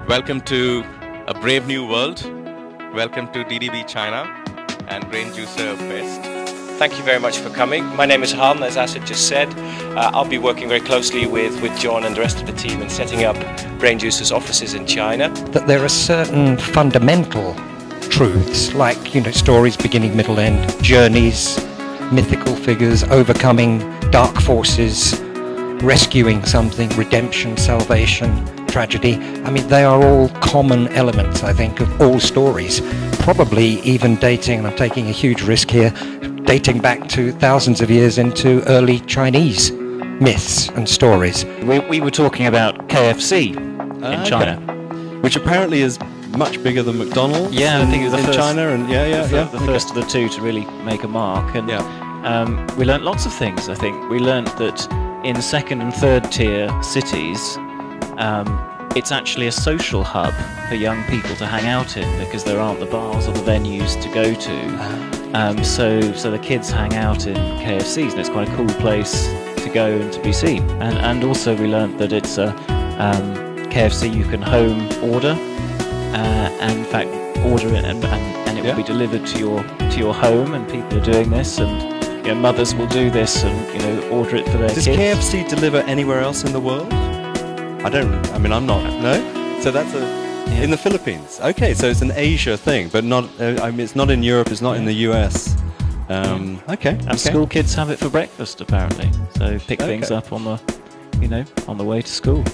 Welcome to a brave new world. Welcome to DDB China and BrainJuicer Fest. Thank you very much for coming. My name is Han, as Asad just said. I'll be working very closely with John and the rest of the team in setting up BrainJuicer's offices in China. That there are certain fundamental truths, like, stories beginning, middle, end, journeys, mythical figures, overcoming dark forces, rescuing something, redemption, salvation, tragedy. I mean, they are all common elements, I think, of all stories. Probably even dating, and I'm taking a huge risk here, dating back to thousands of years into early Chinese myths and stories. We were talking about KFC in China, which apparently is much bigger than McDonald's. Yeah, I think it was in the first, China, and the first of the two to really make a mark. And we learnt lots of things. I think we learnt that in second and third tier cities, it's actually a social hub for young people to hang out in because there aren't the bars or the venues to go to. So the kids hang out in KFCs, and it's quite a cool place to go and to be seen. And also we learnt that it's a KFC you can home order, and in fact order it and it will be delivered to your home, and people are doing this, and mothers will do this and order it for their kids. Does KFC deliver anywhere else in the world? I'm not. No. So that's in the Philippines. Okay, so it's an Asia thing, but not. It's not in Europe. It's not in the US. Okay. And school kids have it for breakfast apparently. So pick things up on the, on the way to school.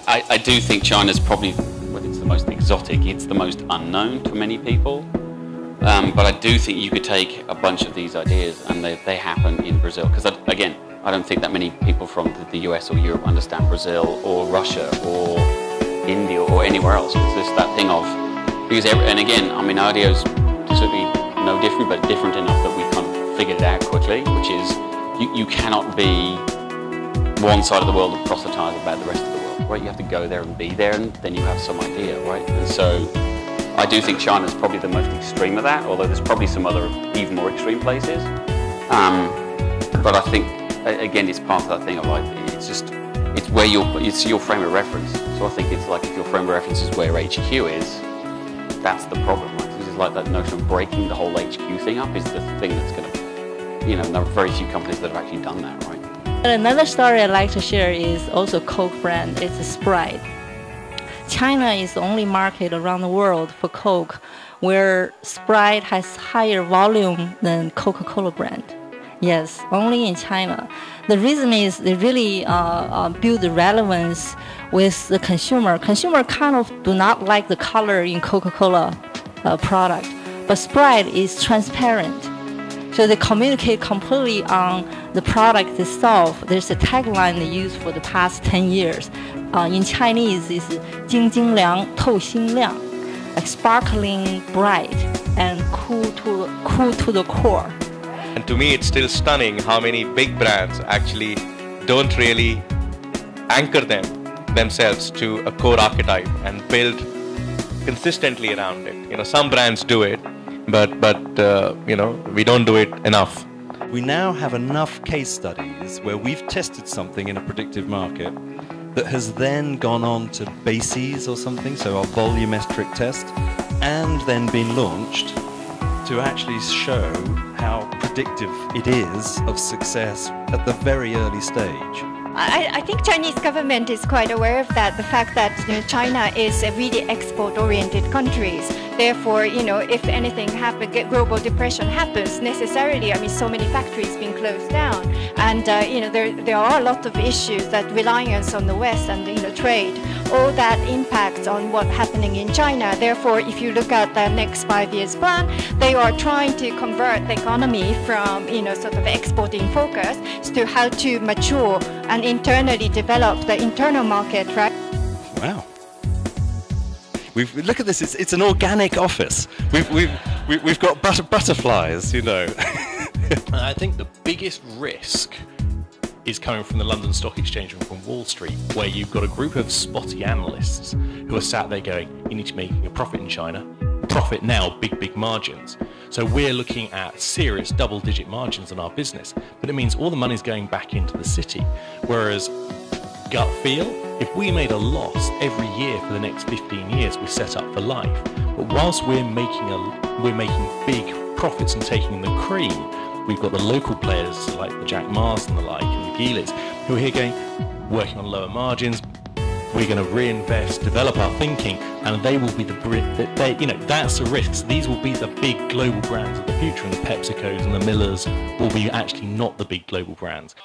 I do think China's probably, well, it's the most exotic. It's the most unknown to many people. But I do think you could take a bunch of these ideas and they happen in Brazil. Because again, I don't think that many people from the US or Europe understand Brazil or Russia or India or anywhere else. It's just that thing of, and again, audio's certainly no different, but different enough that we kind of figured it out quickly, which is you cannot be one side of the world and proselytize about the rest of the world, right? You have to go there and be there, and then you have some idea, right? And so I do think China's probably the most extreme of that, although there's probably some other even more extreme places. But I think, again, it's part of that thing of like, it's where it's your frame of reference. So I think it's like if your frame of reference is where HQ is, that's the problem, right? It's like that notion of breaking the whole HQ thing up is the thing that's going to, there are very few companies that have actually done that, right? Another story I'd like to share is also Coke brand. It's Sprite. China is the only market around the world for Coke where Sprite has higher volume than Coca-Cola brand. Yes, only in China. The reason is they really build the relevance with the consumer. Consumer kind of do not like the color in Coca-Cola product, but Sprite is transparent. So they communicate completely on the product itself. There's a tagline they use for the past 10 years. In Chinese, is 晶晶亮,透心亮, like sparkling bright and cool to the core. And to me, it's still stunning how many big brands actually don't really anchor themselves to a core archetype and build consistently around it. Some brands do it, but we don't do it enough. We now have enough case studies where we've tested something in a predictive market that has then gone on to bases or something, so our volumetric test, and then been launched to actually show how predictive it is of success at the very early stage. I think Chinese government is quite aware of that, the fact that China is a really export-oriented country. Therefore, if anything happens, global depression happens, necessarily, so many factories being closed down, and there are a lot of issues that reliance on the West and trade, all that impacts on what's happening in China. Therefore, if you look at the next 5 years plan, they are trying to convert the economy from sort of exporting focus to how to mature and internally develop the internal market, right? Wow. Look at this. It's an organic office. We've got butterflies, I think the biggest risk is coming from the London Stock Exchange and from Wall Street, where you've got a group of spotty analysts who are sat there going, you need to make a profit in China, profit now, big margins. So we're looking at serious double-digit margins on our business, but it means all the money's going back into the city, whereas gut feel. If we made a loss every year for the next 15 years, we're set up for life. But whilst we're making big profits and taking the cream, we've got the local players like the Jack Ma's and the like, and the Geelits, who are here working on lower margins. We're going to reinvest, develop our thinking, and they will be that's the risks. These will be the big global brands of the future, and the PepsiCos and the Millers will be actually not the big global brands.